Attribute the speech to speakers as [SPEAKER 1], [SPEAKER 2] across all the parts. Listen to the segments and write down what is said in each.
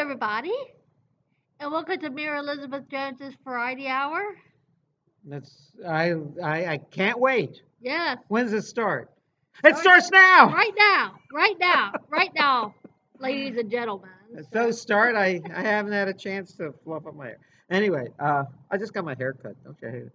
[SPEAKER 1] everybody, and welcome to Mary Elizabeth Jones's Variety Hour.
[SPEAKER 2] I can't wait.
[SPEAKER 1] Yes,
[SPEAKER 2] When's it start? It starts now.
[SPEAKER 1] right now, ladies and gentlemen.
[SPEAKER 2] I haven't had a chance to fluff up my hair. Anyway, I just got my hair cut. Don't you hate it?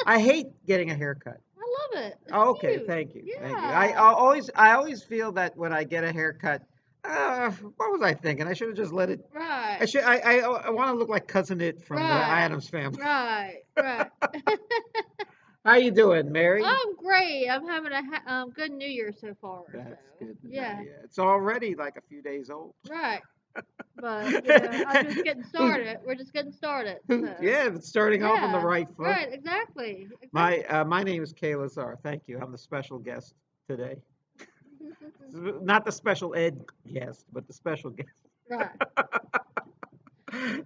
[SPEAKER 2] I hate getting a haircut.
[SPEAKER 1] I love it. It's
[SPEAKER 2] Okay,
[SPEAKER 1] cute.
[SPEAKER 2] thank you.
[SPEAKER 1] Yeah.
[SPEAKER 2] Thank you. I always feel that when I get a haircut, what was I thinking? I should have just let it.
[SPEAKER 1] Right.
[SPEAKER 2] I want to look like Cousin It from the
[SPEAKER 1] Right.
[SPEAKER 2] Addams Family.
[SPEAKER 1] Right.
[SPEAKER 2] How you doing, Mary?
[SPEAKER 1] I'm great. I'm having a good New Year so far.
[SPEAKER 2] That's good.
[SPEAKER 1] Yeah.
[SPEAKER 2] It's already like a few days old.
[SPEAKER 1] Right. But I'm just getting started. We're just getting started. So.
[SPEAKER 2] Yeah, it's starting off on the right foot.
[SPEAKER 1] Right. Exactly.
[SPEAKER 2] My name is Kaye Lazar. Thank you. I'm the special guest today. Not the special ed guest, but the special guest.
[SPEAKER 1] Right.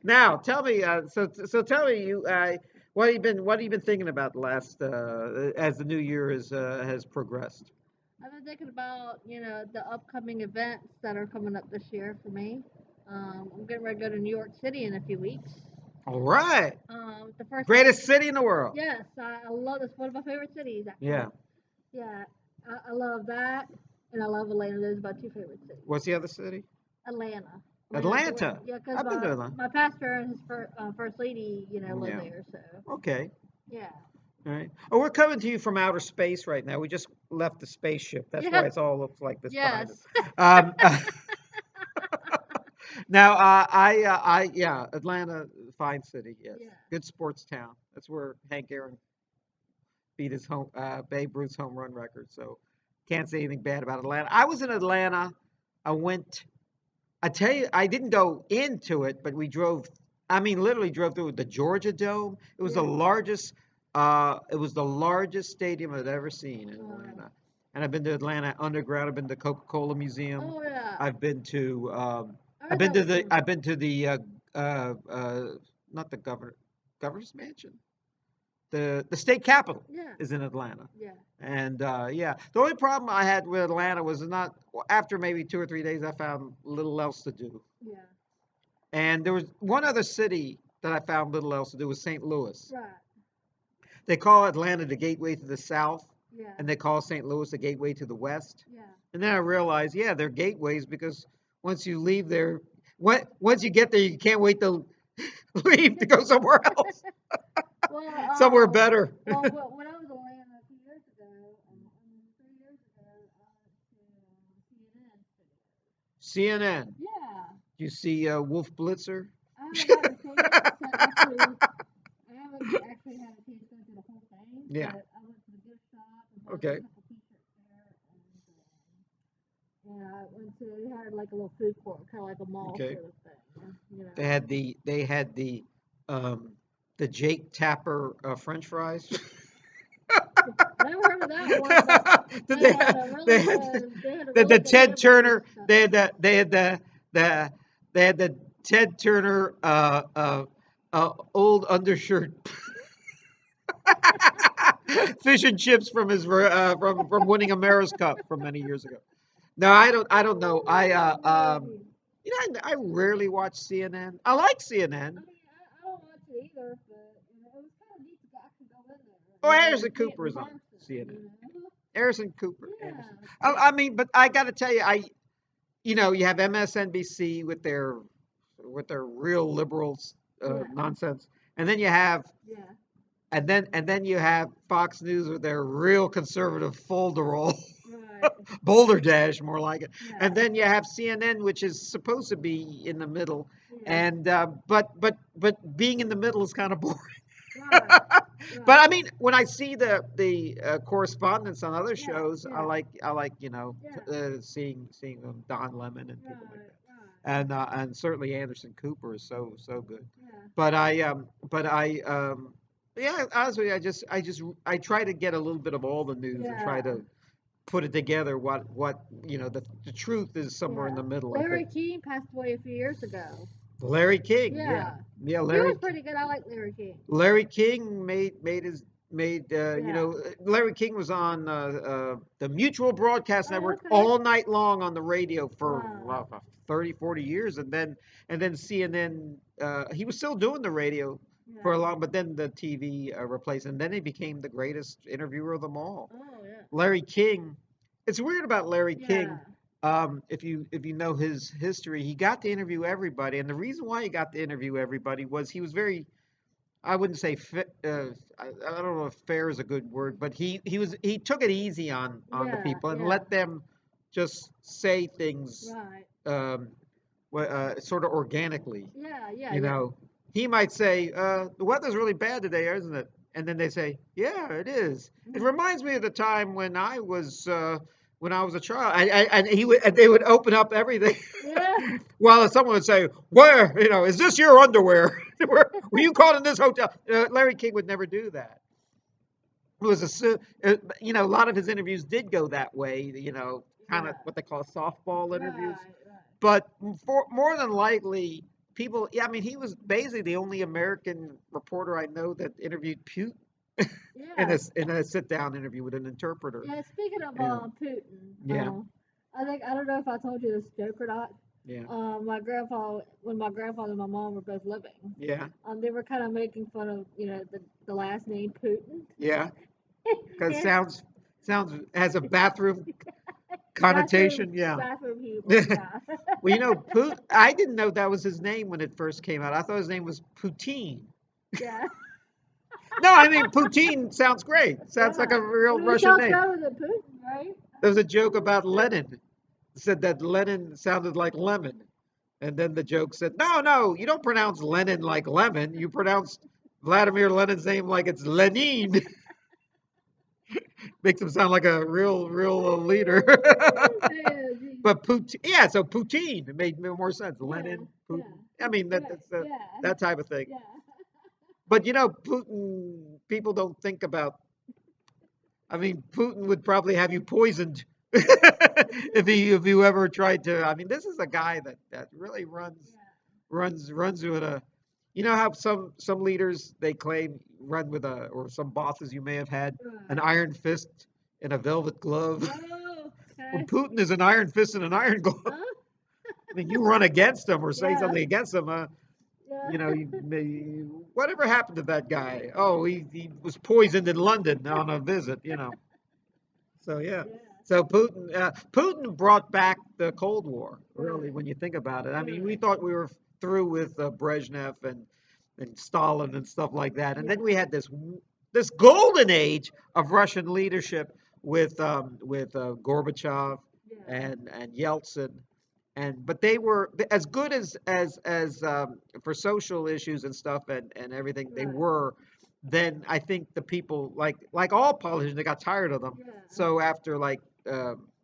[SPEAKER 2] Now, tell me. Tell me, what have you been thinking about the last as the new year has progressed?
[SPEAKER 1] I've been thinking about the upcoming events that are coming up this year for me. I'm getting ready to go to New York City in a few weeks.
[SPEAKER 2] All right.
[SPEAKER 1] The first
[SPEAKER 2] Greatest city in the world.
[SPEAKER 1] Yes, I love this. One of my favorite cities. Actually.
[SPEAKER 2] Yeah.
[SPEAKER 1] Yeah, I love that, and I love Atlanta. Those are my two favorite cities.
[SPEAKER 2] What's the other city?
[SPEAKER 1] Atlanta.
[SPEAKER 2] Atlanta.
[SPEAKER 1] Yeah, because
[SPEAKER 2] I've been to Atlanta.
[SPEAKER 1] my pastor and his first lady, live
[SPEAKER 2] Yeah.
[SPEAKER 1] there. So.
[SPEAKER 2] Okay.
[SPEAKER 1] Yeah.
[SPEAKER 2] All right. Oh, we're coming to you from outer space right now. We just left the spaceship. That's why it all looks like this behind us. Now, yeah, Atlanta, fine city. Yes,
[SPEAKER 1] Yeah.
[SPEAKER 2] good sports town. That's where Hank Aaron beat his Babe Ruth's home run record. So, can't say anything bad about Atlanta. I was in Atlanta. I tell you, I didn't go into it, but we drove. I mean, literally drove through the Georgia Dome. It was the largest. It was the largest stadium I'd ever seen in Atlanta. And I've been to Atlanta Underground. I've been to the Coca-Cola Museum.
[SPEAKER 1] Oh yeah.
[SPEAKER 2] I've been to.
[SPEAKER 1] I've been to
[SPEAKER 2] the not the governor's mansion. The state capitol is in Atlanta.
[SPEAKER 1] Yeah.
[SPEAKER 2] And yeah, the only problem I had with Atlanta was not after maybe 2 or 3 days I found little else to do.
[SPEAKER 1] Yeah.
[SPEAKER 2] And there was one other city that I found little else to do was St. Louis.
[SPEAKER 1] Right.
[SPEAKER 2] They call Atlanta the gateway to the south.
[SPEAKER 1] Yeah.
[SPEAKER 2] And they call St. Louis the gateway to the west.
[SPEAKER 1] Yeah.
[SPEAKER 2] And then I realized, yeah, they're gateways because once you leave there, once you get there, you can't wait to leave to go somewhere else.
[SPEAKER 1] Well,
[SPEAKER 2] somewhere better.
[SPEAKER 1] Well, when I was in Atlanta a few years ago, 3 years ago, I went to CNN studios.
[SPEAKER 2] CNN.
[SPEAKER 1] Yeah.
[SPEAKER 2] You see Wolf Blitzer?
[SPEAKER 1] I haven't seen it. I haven't actually had a chance to go through the whole thing.
[SPEAKER 2] Yeah.
[SPEAKER 1] But I went to the gift shop and bought
[SPEAKER 2] Okay.
[SPEAKER 1] a couple t-shirts there, and I went to. They had like a little food court, kind of like a mall
[SPEAKER 2] Okay.
[SPEAKER 1] sort of thing.
[SPEAKER 2] They had the Jake Tapper French fries.
[SPEAKER 1] Never heard of that one. But they had a really
[SPEAKER 2] the
[SPEAKER 1] good
[SPEAKER 2] Ted Turner.
[SPEAKER 1] stuff.
[SPEAKER 2] They had the Ted Turner old undershirt fish and chips from his from winning America's Cup from many years ago. No, I don't know. I rarely watch CNN. I like CNN.
[SPEAKER 1] I don't watch it either, but it was kind of neat to actually go in there.
[SPEAKER 2] Oh, Anderson Cooper is on CNN. Anderson Cooper.
[SPEAKER 1] Yeah.
[SPEAKER 2] Anderson. I mean, but I got to tell you, you have MSNBC with their real liberals nonsense, and then you have and then you have Fox News with their real conservative folderol.
[SPEAKER 1] Right.
[SPEAKER 2] Boulder Dash, more like it.
[SPEAKER 1] Yeah.
[SPEAKER 2] And then you have CNN, which is supposed to be in the middle, and but being in the middle is kind of boring.
[SPEAKER 1] Right.
[SPEAKER 2] But I mean, when I see the correspondence on other shows, I like seeing Don Lemon and people like that, and certainly Anderson Cooper is so good.
[SPEAKER 1] Yeah.
[SPEAKER 2] But yeah, honestly, I try to get a little bit of all the news and try to put it together. What the truth is somewhere in the middle.
[SPEAKER 1] Larry King passed away a few years ago.
[SPEAKER 2] Larry King,
[SPEAKER 1] Yeah.
[SPEAKER 2] Larry.
[SPEAKER 1] He was pretty good. I like Larry King.
[SPEAKER 2] Larry King made
[SPEAKER 1] Yeah.
[SPEAKER 2] Larry King was on the Mutual Broadcast
[SPEAKER 1] Oh,
[SPEAKER 2] Network
[SPEAKER 1] okay.
[SPEAKER 2] all night long on the radio for
[SPEAKER 1] Wow.
[SPEAKER 2] 30, 40 years, and then CNN. He was still doing the radio for a
[SPEAKER 1] Yeah.
[SPEAKER 2] long, but then the TV replaced, and then he became the greatest interviewer of them all.
[SPEAKER 1] Oh, yeah.
[SPEAKER 2] Larry King. It's weird about Larry
[SPEAKER 1] Yeah.
[SPEAKER 2] King. If you know his history, he got to interview everybody, and the reason why he got to interview everybody was he was very, I wouldn't say I don't know if fair is a good word, but he took it easy on the
[SPEAKER 1] Yeah.
[SPEAKER 2] people and
[SPEAKER 1] Yeah.
[SPEAKER 2] let them just say things
[SPEAKER 1] Right.
[SPEAKER 2] um, sort of organically.
[SPEAKER 1] Yeah. Yeah.
[SPEAKER 2] You
[SPEAKER 1] Yeah.
[SPEAKER 2] know, he might say, "The weather's really bad today, isn't it?" And then they say, "Yeah, it is." It
[SPEAKER 1] Mhm.
[SPEAKER 2] reminds me of the time when I was a child. And they would open up everything.
[SPEAKER 1] Yeah.
[SPEAKER 2] While someone would say, "Where, is this your underwear? Were you caught in this hotel?" Larry King would never do that. It was a lot of his interviews did go that way. Kind of
[SPEAKER 1] Yeah.
[SPEAKER 2] what they call softball interviews.
[SPEAKER 1] Right. Right.
[SPEAKER 2] But for more than likely, people. Yeah, I mean, he was basically the only American reporter I know that interviewed Putin in
[SPEAKER 1] Yeah.
[SPEAKER 2] a sit down interview with an interpreter.
[SPEAKER 1] Yeah. Speaking of
[SPEAKER 2] Yeah,
[SPEAKER 1] Putin,
[SPEAKER 2] yeah,
[SPEAKER 1] I don't know if I told you this joke or not.
[SPEAKER 2] yeah,
[SPEAKER 1] When my grandfather and my mom were both living,
[SPEAKER 2] yeah,
[SPEAKER 1] they were kind of making fun of the last name Putin.
[SPEAKER 2] yeah. Because
[SPEAKER 1] Yeah.
[SPEAKER 2] sounds has a bathroom
[SPEAKER 1] Bathroom
[SPEAKER 2] connotation. Yeah.
[SPEAKER 1] bathroom humor.
[SPEAKER 2] Well,
[SPEAKER 1] Yeah.
[SPEAKER 2] I didn't know that was his name when it first came out. I thought his name was Poutine.
[SPEAKER 1] Yeah.
[SPEAKER 2] No, I mean Poutine sounds great. Sounds like
[SPEAKER 1] Yeah.
[SPEAKER 2] a real
[SPEAKER 1] I mean, it
[SPEAKER 2] Russian
[SPEAKER 1] sounds
[SPEAKER 2] name.
[SPEAKER 1] better than Putin, right?
[SPEAKER 2] There was a joke about Lenin. It said that Lenin sounded like lemon. And then the joke said, no, no, you don't pronounce Lenin like lemon. You pronounce Vladimir Lenin's name like it's Lenin. Makes him sound like a real leader.
[SPEAKER 1] Yeah, geez.
[SPEAKER 2] But Poutine, yeah, so Poutine it made more sense.
[SPEAKER 1] Yeah,
[SPEAKER 2] Lenin,
[SPEAKER 1] yeah,
[SPEAKER 2] Putin. I mean,
[SPEAKER 1] yeah,
[SPEAKER 2] that's
[SPEAKER 1] yeah,
[SPEAKER 2] that type of thing.
[SPEAKER 1] yeah.
[SPEAKER 2] But Putin, people don't think about. I mean, Putin would probably have you poisoned if you ever tried to. I mean, this is a guy that really runs with a. You know how some leaders they claim run with a, or some bosses you may have had,
[SPEAKER 1] Yeah.
[SPEAKER 2] an
[SPEAKER 1] Right.
[SPEAKER 2] iron fist and a velvet glove.
[SPEAKER 1] Oh,
[SPEAKER 2] Well,
[SPEAKER 1] okay.
[SPEAKER 2] Putin is an iron fist and an iron glove.
[SPEAKER 1] Huh?
[SPEAKER 2] I mean, you run against him or say
[SPEAKER 1] Yeah,
[SPEAKER 2] something against him,
[SPEAKER 1] yeah,
[SPEAKER 2] whatever happened to that guy? Oh, he was poisoned in London on a visit. So yeah.
[SPEAKER 1] yeah.
[SPEAKER 2] So Putin brought back the Cold War, really,
[SPEAKER 1] Right,
[SPEAKER 2] when you think about it. I mean, we
[SPEAKER 1] right.
[SPEAKER 2] thought we were through with Brezhnev and Stalin and stuff like that, and then we
[SPEAKER 1] Yeah,
[SPEAKER 2] had this golden age of Russian leadership with Gorbachev
[SPEAKER 1] yeah,
[SPEAKER 2] and Yeltsin, but they were as good as for social issues and stuff and everything they
[SPEAKER 1] right.
[SPEAKER 2] were. Then I think the people like all politicians, they got tired of them.
[SPEAKER 1] Yeah,
[SPEAKER 2] So after like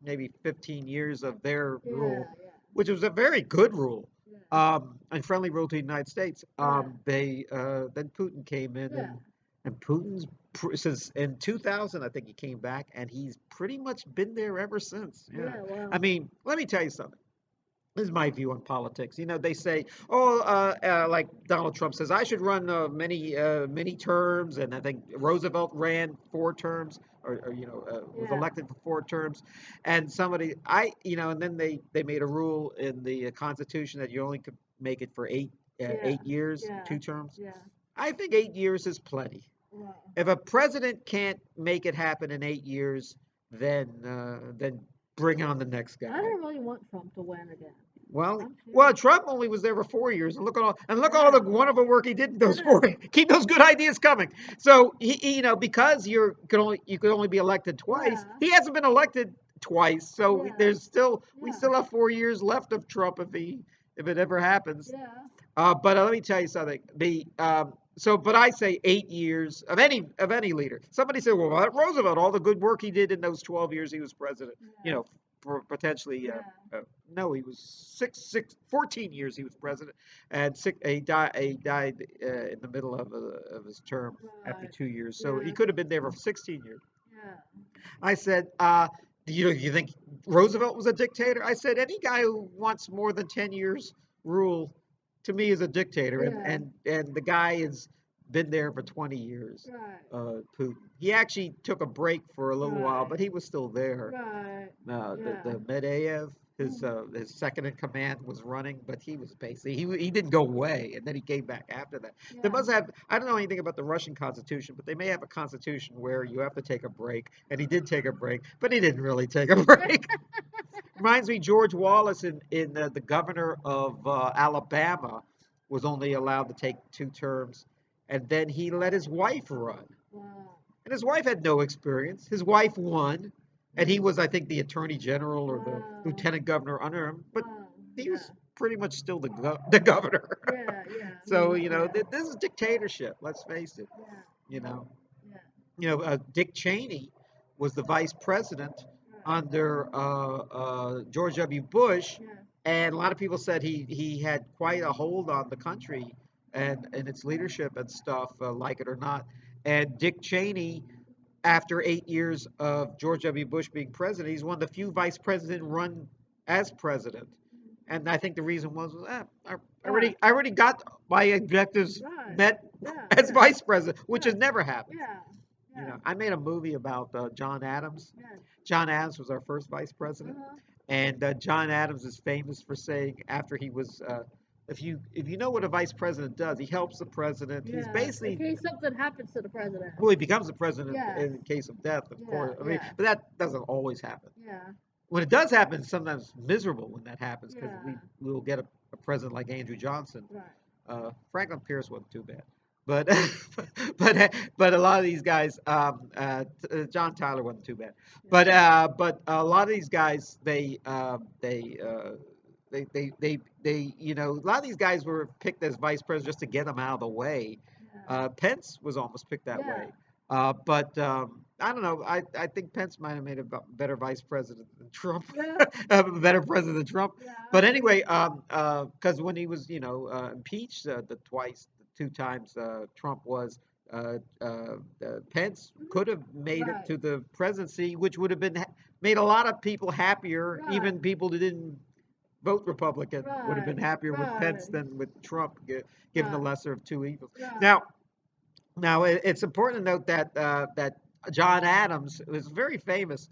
[SPEAKER 2] maybe 15 years of their
[SPEAKER 1] yeah,
[SPEAKER 2] rule,
[SPEAKER 1] yeah,
[SPEAKER 2] which was a very good rule,
[SPEAKER 1] yeah,
[SPEAKER 2] and friendly rule to the United States,
[SPEAKER 1] yeah,
[SPEAKER 2] they then Putin came in
[SPEAKER 1] yeah,
[SPEAKER 2] and Putin's since in 2000, I think he came back, and he's pretty much been there ever since. Yeah,
[SPEAKER 1] yeah.
[SPEAKER 2] I
[SPEAKER 1] Well,
[SPEAKER 2] mean, let me tell you something. This is my view on politics. They say, oh, like Donald Trump says, I should run many terms, and I think Roosevelt ran 4 terms, or was
[SPEAKER 1] yeah,
[SPEAKER 2] elected for 4 terms, and and then they made a rule in the Constitution that you only could make it for
[SPEAKER 1] yeah,
[SPEAKER 2] 8 years,
[SPEAKER 1] yeah,
[SPEAKER 2] 2 terms.
[SPEAKER 1] yeah.
[SPEAKER 2] I think 8 years is plenty.
[SPEAKER 1] Well,
[SPEAKER 2] If a president can't make it happen in 8 years, then bring on the next
[SPEAKER 1] I
[SPEAKER 2] guy.
[SPEAKER 1] don't really want Trump to win again.
[SPEAKER 2] Well,
[SPEAKER 1] I'm
[SPEAKER 2] well,
[SPEAKER 1] serious.
[SPEAKER 2] Trump only was there for 4 years, and look at all the
[SPEAKER 1] Yeah,
[SPEAKER 2] wonderful work he did in
[SPEAKER 1] I
[SPEAKER 2] those four.
[SPEAKER 1] know.
[SPEAKER 2] Keep those good ideas coming. So because you could only be elected twice.
[SPEAKER 1] Yeah,
[SPEAKER 2] He hasn't been elected twice, so
[SPEAKER 1] yeah,
[SPEAKER 2] we
[SPEAKER 1] yeah,
[SPEAKER 2] still have 4 years left of Trump if it ever happens.
[SPEAKER 1] yeah,
[SPEAKER 2] But let me tell you something. But I say 8 years of any leader. Somebody said, well, Roosevelt, all the good work he did in those 12 years he was president. You
[SPEAKER 1] yeah,
[SPEAKER 2] know, for potentially.
[SPEAKER 1] yeah.
[SPEAKER 2] No, he was 14 years he was president, and he died in the middle of his term after
[SPEAKER 1] Right.
[SPEAKER 2] 2 years. So he
[SPEAKER 1] Yeah,
[SPEAKER 2] could have been there for 16 years.
[SPEAKER 1] yeah,
[SPEAKER 2] I said, you think Roosevelt was a dictator? I said, any guy who wants more than 10 years rule to me is a dictator. And
[SPEAKER 1] yeah,
[SPEAKER 2] and and the guy is been there for 20 years.
[SPEAKER 1] Right.
[SPEAKER 2] Putin. He actually took a break for a little while,
[SPEAKER 1] Right.
[SPEAKER 2] but he was still there.
[SPEAKER 1] Right.
[SPEAKER 2] The
[SPEAKER 1] Yeah.
[SPEAKER 2] Medvedev,
[SPEAKER 1] Mhm.
[SPEAKER 2] his second in command was running, but he was basically he didn't go away, and then he came back after that. They
[SPEAKER 1] Yeah.
[SPEAKER 2] must have I don't know anything about the Russian constitution, but they may have a constitution where you have to take a break, and he did take a break, but he didn't really take a break. Reminds me, George Wallace in the governor of Alabama was only allowed to take 2 terms, and then he let his wife run.
[SPEAKER 1] Wow.
[SPEAKER 2] And his wife had no experience. His wife won, and he was, I think, the attorney general or the
[SPEAKER 1] Wow.
[SPEAKER 2] lieutenant governor under him, but
[SPEAKER 1] Wow.
[SPEAKER 2] he
[SPEAKER 1] Yeah.
[SPEAKER 2] was pretty much still the governor.
[SPEAKER 1] Yeah. Yeah.
[SPEAKER 2] So,
[SPEAKER 1] Yeah.
[SPEAKER 2] this is dictatorship, let's face it.
[SPEAKER 1] Yeah.
[SPEAKER 2] You know,
[SPEAKER 1] Yeah.
[SPEAKER 2] Dick Cheney was the vice president
[SPEAKER 1] Right.
[SPEAKER 2] under George W. Bush,
[SPEAKER 1] Yeah.
[SPEAKER 2] and a lot of people said he had quite a hold on the country and its leadership and stuff, like it or not. And Dick Cheney, after 8 years of George W. Bush being president, he's one of the few vice presidents run as president. And I think the reason was,
[SPEAKER 1] Right.
[SPEAKER 2] I already got my objectives
[SPEAKER 1] Right.
[SPEAKER 2] met
[SPEAKER 1] Yeah.
[SPEAKER 2] as
[SPEAKER 1] Yeah.
[SPEAKER 2] vice president, which
[SPEAKER 1] Yeah.
[SPEAKER 2] has never happened.
[SPEAKER 1] Yeah. Yeah.
[SPEAKER 2] I made a movie about John Adams.
[SPEAKER 1] Yeah.
[SPEAKER 2] John Adams was our first vice
[SPEAKER 1] Uh
[SPEAKER 2] president,
[SPEAKER 1] huh.
[SPEAKER 2] and John Adams is famous for saying after he was, if you know what a vice president does, he helps the president. He's
[SPEAKER 1] Yeah. In
[SPEAKER 2] basically
[SPEAKER 1] case something happens to the president.
[SPEAKER 2] well, he becomes the president
[SPEAKER 1] Yes.
[SPEAKER 2] in case of death, of
[SPEAKER 1] Yeah.
[SPEAKER 2] course. I mean,
[SPEAKER 1] Yeah.
[SPEAKER 2] but that doesn't always happen.
[SPEAKER 1] Yeah.
[SPEAKER 2] When it does happen, it's sometimes miserable when that happens because
[SPEAKER 1] Yeah.
[SPEAKER 2] we will get a president like Andrew Johnson.
[SPEAKER 1] Right.
[SPEAKER 2] Franklin Pierce wasn't too bad, but but a lot of these guys, John Tyler wasn't too bad, but a lot of these guys a lot of these guys were picked as vice president just to get them out of the way.
[SPEAKER 1] Yeah.
[SPEAKER 2] Pence was almost picked that
[SPEAKER 1] Yeah.
[SPEAKER 2] way. But I don't know. I think Pence might have made a better vice president than Trump,
[SPEAKER 1] Yeah.
[SPEAKER 2] a better president than Trump.
[SPEAKER 1] Yeah.
[SPEAKER 2] But anyway, because when he was, impeached the 2 times Trump was, Pence could have made it
[SPEAKER 1] Right.
[SPEAKER 2] to the presidency, which would have made a lot of people happier.
[SPEAKER 1] Right.
[SPEAKER 2] Even people who didn't vote Republican would have been
[SPEAKER 1] Right.
[SPEAKER 2] happier with
[SPEAKER 1] Right.
[SPEAKER 2] Pence than with Trump, given the
[SPEAKER 1] Right.
[SPEAKER 2] lesser of two evils.
[SPEAKER 1] Right.
[SPEAKER 2] Now, it's important to note that John Adams was very famous.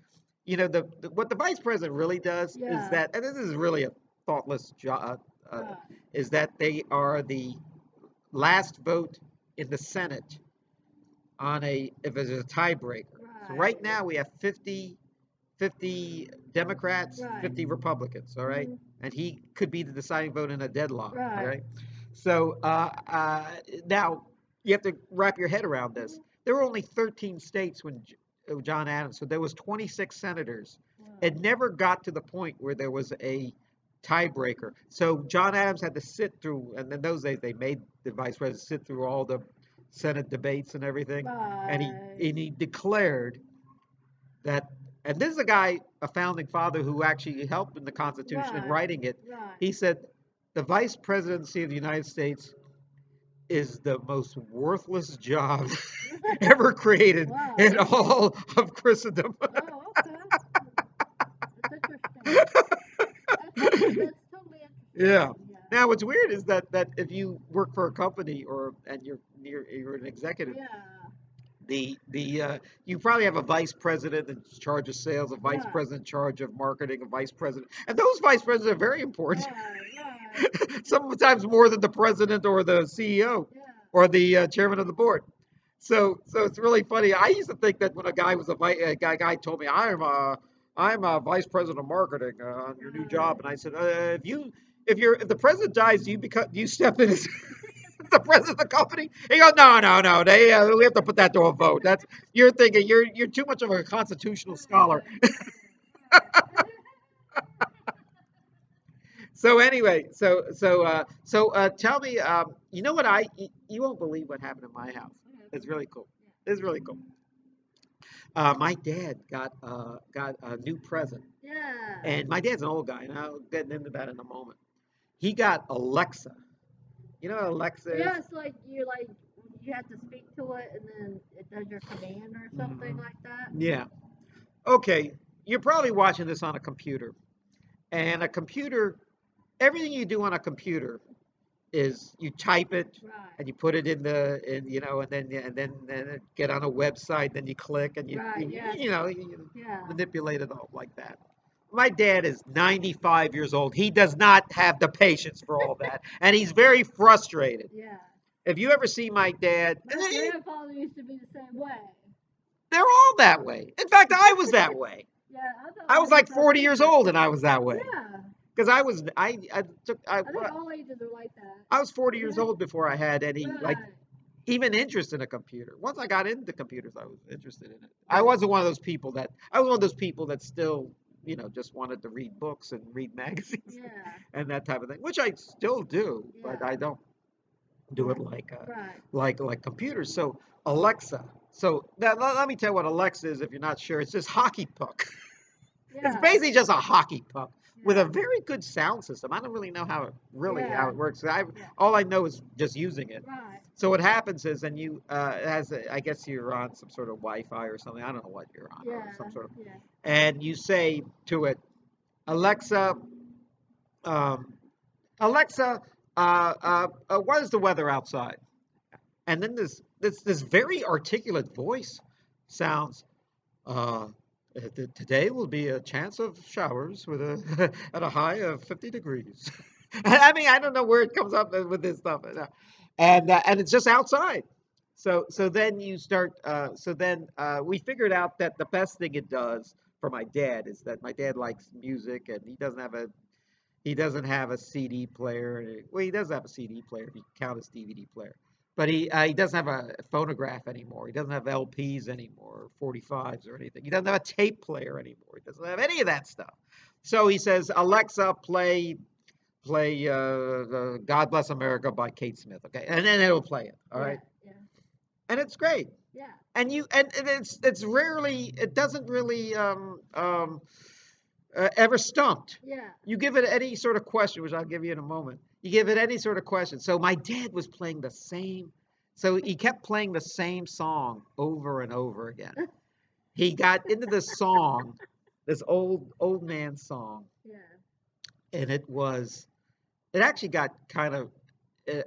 [SPEAKER 2] What the vice president really does is
[SPEAKER 1] Yeah.
[SPEAKER 2] that, and this is really a thoughtless job,
[SPEAKER 1] Right.
[SPEAKER 2] is that they are the last vote in the Senate on if it's a tiebreaker. So
[SPEAKER 1] Right.
[SPEAKER 2] right now we have 50 Democrats,
[SPEAKER 1] Right.
[SPEAKER 2] 50 Republicans, all right?
[SPEAKER 1] Mhm.
[SPEAKER 2] And he could be the deciding vote in a deadlock, all
[SPEAKER 1] Right.
[SPEAKER 2] right? So now you have to wrap your head around this.
[SPEAKER 1] Mhm.
[SPEAKER 2] There were only 13 states when John Adams, so there was 26 senators.
[SPEAKER 1] Wow.
[SPEAKER 2] It never got to the point where there was a tiebreaker. So John Adams had to sit through, and in those days they made the vice president sit through all the Senate debates and everything, and he
[SPEAKER 1] Right.
[SPEAKER 2] and he declared that, and this is a guy, a founding father who actually helped in the Constitution and
[SPEAKER 1] Right.
[SPEAKER 2] writing it.
[SPEAKER 1] Right.
[SPEAKER 2] He said, the vice presidency of the United States is the most worthless job ever created
[SPEAKER 1] Wow.
[SPEAKER 2] in all of Christendom.
[SPEAKER 1] Oh, okay. That's interesting. That's totally interesting.
[SPEAKER 2] Yeah.
[SPEAKER 1] Yeah.
[SPEAKER 2] Now, what's weird is that if you work for a company and you're an executive,
[SPEAKER 1] Yeah.
[SPEAKER 2] you probably have a vice president in charge of sales, a vice
[SPEAKER 1] Right.
[SPEAKER 2] president in charge of marketing, a vice president, and those vice presidents are very important.
[SPEAKER 1] Right. Right.
[SPEAKER 2] Sometimes more than the president or the CEO
[SPEAKER 1] Yeah.
[SPEAKER 2] or the chairman of the board. So it's really funny. I used to think that when a guy was a guy told me I'm a vice president of marketing on your new job,
[SPEAKER 1] Right.
[SPEAKER 2] and I said, if the president dies, do you step in as the president of the company? He goes, no, we have to put that to a vote. That's You're thinking you're too much of a constitutional scholar.
[SPEAKER 1] Right. Right.
[SPEAKER 2] So anyway, tell me, you know what you won't believe what happened in my house. It's really cool. It's really cool. My dad got a new present,
[SPEAKER 1] Yeah.
[SPEAKER 2] and my dad's an old guy, and I'll get into that in a moment. He got Alexa. You know what Alexa is?
[SPEAKER 1] Yeah, it's like you have to speak to it and then it does your command or something
[SPEAKER 2] Mhm.
[SPEAKER 1] like that.
[SPEAKER 2] Yeah. Okay. You're probably watching this on a computer, and everything you do on a computer is you type it
[SPEAKER 1] Right.
[SPEAKER 2] and you put it in and then get on a website, then you click and
[SPEAKER 1] Right. Yes.
[SPEAKER 2] you
[SPEAKER 1] Yeah.
[SPEAKER 2] manipulate it all like that. My dad is 95 years old. He does not have the patience for all that, and he's very frustrated.
[SPEAKER 1] Yeah.
[SPEAKER 2] If you ever see my dad,
[SPEAKER 1] My grandfather used to be the same way.
[SPEAKER 2] they're all that way. In fact, I was that way.
[SPEAKER 1] Yeah, I thought
[SPEAKER 2] I
[SPEAKER 1] mine
[SPEAKER 2] was
[SPEAKER 1] was
[SPEAKER 2] like
[SPEAKER 1] so
[SPEAKER 2] 40 years
[SPEAKER 1] different.
[SPEAKER 2] old and I was that way.
[SPEAKER 1] Yeah.
[SPEAKER 2] Because I was I took
[SPEAKER 1] I think all ages are like that.
[SPEAKER 2] I was 40 years
[SPEAKER 1] Yeah.
[SPEAKER 2] old before I had any like
[SPEAKER 1] Right.
[SPEAKER 2] even interest in a computer. Once I got into computers, I was interested in it. I was one of those people that still, just wanted to read books and read magazines
[SPEAKER 1] Yeah.
[SPEAKER 2] and that type of thing, which I still do, but
[SPEAKER 1] Yeah.
[SPEAKER 2] I don't do it like
[SPEAKER 1] Right.
[SPEAKER 2] like computers. So Alexa. So now let me tell you what Alexa is if you're not sure. It's this hockey puck. It's
[SPEAKER 1] Yeah.
[SPEAKER 2] basically just a hockey puck with a
[SPEAKER 1] Yeah.
[SPEAKER 2] very good sound system. I don't really know how
[SPEAKER 1] Yeah.
[SPEAKER 2] it works.
[SPEAKER 1] Yeah.
[SPEAKER 2] All I know is just using it.
[SPEAKER 1] Right.
[SPEAKER 2] So what happens is, and I guess you're on some sort of Wi-Fi or something. I don't know what you're on, or
[SPEAKER 1] Yeah.
[SPEAKER 2] some sort of,
[SPEAKER 1] Yeah.
[SPEAKER 2] and you say to it, Alexa, um, Alexa, what is the weather outside? And then this very articulate voice sounds, uh, today will be a chance of showers with a at a high of 50 degrees. I mean, I don't know where it comes up with this stuff, and it's just outside. So then you start. So then we figured out that the best thing it does for my dad is that my dad likes music and he doesn't have a CD player. Well, he does have a CD player if you count his DVD player, but he doesn't have a phonograph anymore. He doesn't have LPs anymore, 45s or anything. He doesn't have a tape player anymore. He doesn't have any of that stuff. So he says, Alexa, play "God Bless America" by Kate Smith. Okay, and then it'll play it. All
[SPEAKER 1] Yeah.
[SPEAKER 2] right,
[SPEAKER 1] Yeah.
[SPEAKER 2] and it's great.
[SPEAKER 1] Yeah.
[SPEAKER 2] And it's rarely it doesn't really ever stumped.
[SPEAKER 1] Yeah.
[SPEAKER 2] You give it any sort of question, which I'll give you in a moment. You give it any sort of question. So my dad was playing the same. So he kept playing the same song over and over again. He got into this song, this old man song,
[SPEAKER 1] Yeah.
[SPEAKER 2] and it actually got kind of
[SPEAKER 1] Yeah.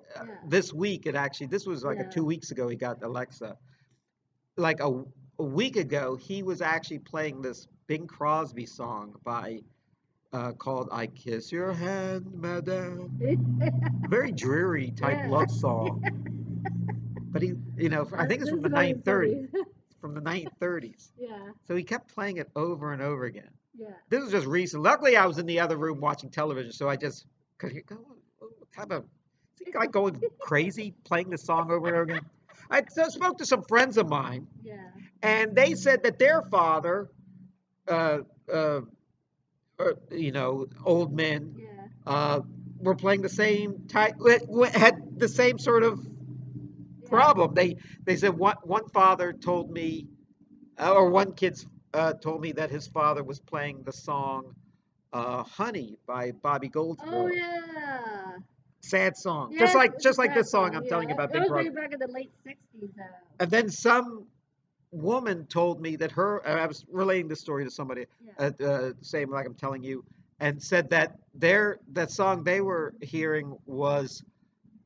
[SPEAKER 2] this week. This was like a
[SPEAKER 1] Yeah.
[SPEAKER 2] 2 weeks ago. He got Alexa. Like a week ago, he was actually playing this Bing Crosby song by called "I Kiss Your Hand, Madame." Very dreary type
[SPEAKER 1] Yeah.
[SPEAKER 2] love song, but I think it's
[SPEAKER 1] This
[SPEAKER 2] from
[SPEAKER 1] is
[SPEAKER 2] the
[SPEAKER 1] very
[SPEAKER 2] 1930s.
[SPEAKER 1] funny.
[SPEAKER 2] From the 1930s.
[SPEAKER 1] Yeah.
[SPEAKER 2] So he kept playing it over and over again.
[SPEAKER 1] Yeah.
[SPEAKER 2] This was just recent. Luckily, I was in the other room watching television, so I just could hear. What kind of is he like going crazy playing the song over and over again? Spoke to some friends of mine,
[SPEAKER 1] Yeah.
[SPEAKER 2] and they said that their father, uh, uh, old men,
[SPEAKER 1] Yeah.
[SPEAKER 2] uh, were playing the same type, had the same sort of
[SPEAKER 1] Yeah.
[SPEAKER 2] problem. They said one father told me, or one kid told me that his father was playing the song "Honey" by Bobby
[SPEAKER 1] Oh
[SPEAKER 2] Goldsboro.
[SPEAKER 1] yeah.
[SPEAKER 2] Sad song, just
[SPEAKER 1] Yes,
[SPEAKER 2] like
[SPEAKER 1] it's a
[SPEAKER 2] just like
[SPEAKER 1] sad
[SPEAKER 2] this song
[SPEAKER 1] song.
[SPEAKER 2] I'm telling you
[SPEAKER 1] Yeah.
[SPEAKER 2] about,
[SPEAKER 1] It
[SPEAKER 2] Bing
[SPEAKER 1] was way
[SPEAKER 2] Crosby.
[SPEAKER 1] back in the late '60s though.
[SPEAKER 2] And then some woman told me that I was relating this story to somebody,
[SPEAKER 1] Yeah.
[SPEAKER 2] same like I'm telling you, and said that that song they were hearing was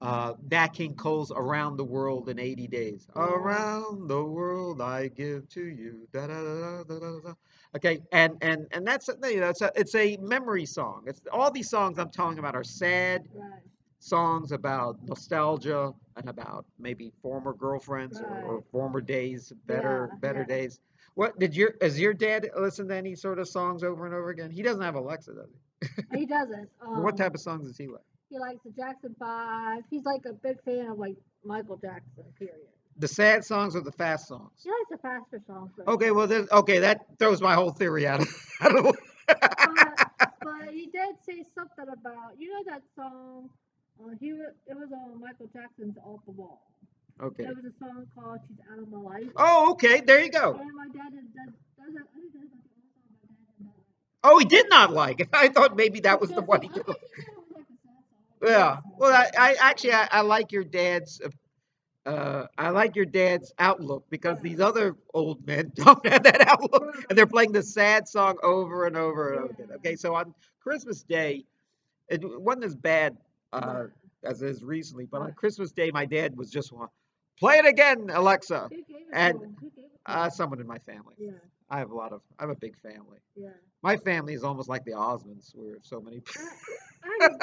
[SPEAKER 2] Nat King Cole's "Around the World in 80 Days."
[SPEAKER 1] Oh.
[SPEAKER 2] Around the world I give to you. Da, da, da, da, da, da. Okay, and that's it's a memory song. It's all these songs I'm talking about are sad
[SPEAKER 1] Right.
[SPEAKER 2] songs about nostalgia and about maybe former girlfriends or
[SPEAKER 1] Right.
[SPEAKER 2] former days,
[SPEAKER 1] Yeah.
[SPEAKER 2] better
[SPEAKER 1] Yeah.
[SPEAKER 2] days. Has your dad listened to any sort of songs over and over again? He doesn't have Alexa, does he?
[SPEAKER 1] He doesn't.
[SPEAKER 2] What type of songs does he like?
[SPEAKER 1] He likes the Jackson Five. He's like a big fan of like Michael Jackson. Period.
[SPEAKER 2] The sad songs or the fast songs?
[SPEAKER 1] He likes the faster songs
[SPEAKER 2] Okay,
[SPEAKER 1] mostly.
[SPEAKER 2] well, okay, that throws my whole theory out of, out of
[SPEAKER 1] But but he did say something about that song. It was on Michael Jackson's Off the Wall.
[SPEAKER 2] Okay.
[SPEAKER 1] There was a song called "She's Out of My Life,"
[SPEAKER 2] Oh, okay, there you go.
[SPEAKER 1] and my dad does that. I think that's like the only song my dad did not like.
[SPEAKER 2] Oh, he did not like it. I thought maybe that was the
[SPEAKER 1] Because
[SPEAKER 2] one he
[SPEAKER 1] I
[SPEAKER 2] did.
[SPEAKER 1] think he said it was like a sad song, like a very
[SPEAKER 2] Yeah.
[SPEAKER 1] sad
[SPEAKER 2] Well,
[SPEAKER 1] song.
[SPEAKER 2] I actually I like your dad's I like your dad's outlook because
[SPEAKER 1] Yeah.
[SPEAKER 2] these other old men don't have that outlook, and they're
[SPEAKER 1] Right.
[SPEAKER 2] playing the sad song over and over and over again.
[SPEAKER 1] Yeah.
[SPEAKER 2] Okay, so on Christmas Day, it wasn't as bad
[SPEAKER 1] Yeah.
[SPEAKER 2] as is recently, but on
[SPEAKER 1] What?
[SPEAKER 2] Christmas Day, my dad was just one, play it again, Alexa,
[SPEAKER 1] Who gave it to
[SPEAKER 2] and
[SPEAKER 1] him? Who gave it to him?
[SPEAKER 2] someone in my family.
[SPEAKER 1] Yeah,
[SPEAKER 2] I have a big family.
[SPEAKER 1] yeah.
[SPEAKER 2] My family is almost like the Osmonds. We're so many.
[SPEAKER 1] I